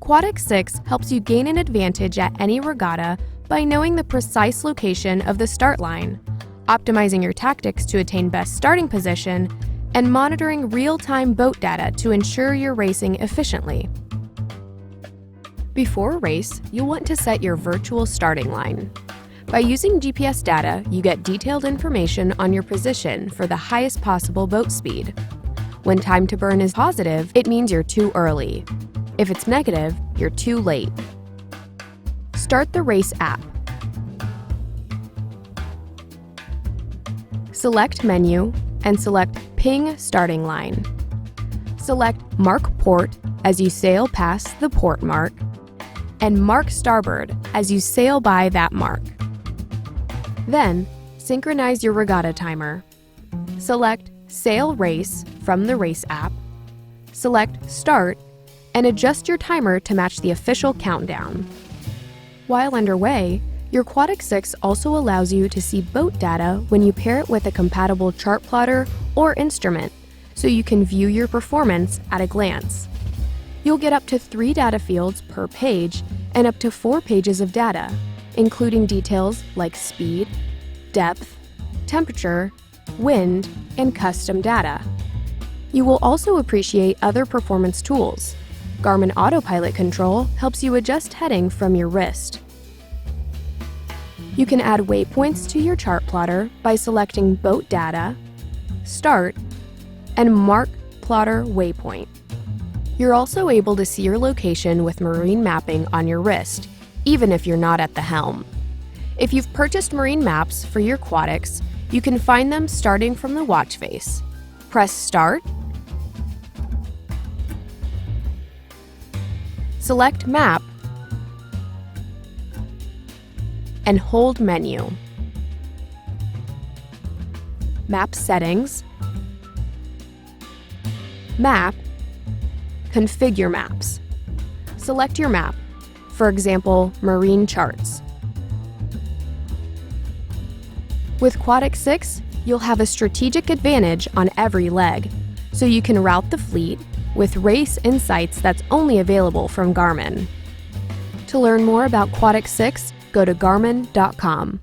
quatix 6 helps you gain an advantage at any regatta by knowing the precise location of the start line, optimizing your tactics to attain best starting position, and monitoring real-time boat data to ensure you're racing efficiently. Before a race, you'll want to set your virtual starting line. By using GPS data, you get detailed information on your position for the highest possible boat speed. When time to burn is positive, it means you're too early. If it's negative, you're too late. Start the race app. Select Menu and select Ping Starting Line. Select Mark Port as you sail past the port mark, and Mark Starboard as you sail by that mark. Then, synchronize your regatta timer. Select Sail Race from the Race app, select Start, and adjust your timer to match the official countdown. While underway, your quatix 6 also allows you to see boat data when you pair it with a compatible chart plotter or instrument, so you can view your performance at a glance. You'll get up to 3 data fields per page and up to 4 pages of data, including details like speed, depth, temperature, wind, and custom data. You will also appreciate other performance tools. Garmin autopilot control helps you adjust heading from your wrist. You can add waypoints to your chart plotter by selecting Boat Data, Start, and Mark Platter Waypoint. You're also able to see your location with marine mapping on your wrist, even if you're not at the helm. If you've purchased marine maps for your quatix, you can find them starting from the watch face. Press Start, select Map, and hold Menu. Map Settings, Map, Configure Maps. Select your map, for example, marine charts. With quatix 6, you'll have a strategic advantage on every leg, so you can route the fleet with race insights that's only available from Garmin. To learn more about quatix 6, go to garmin.com.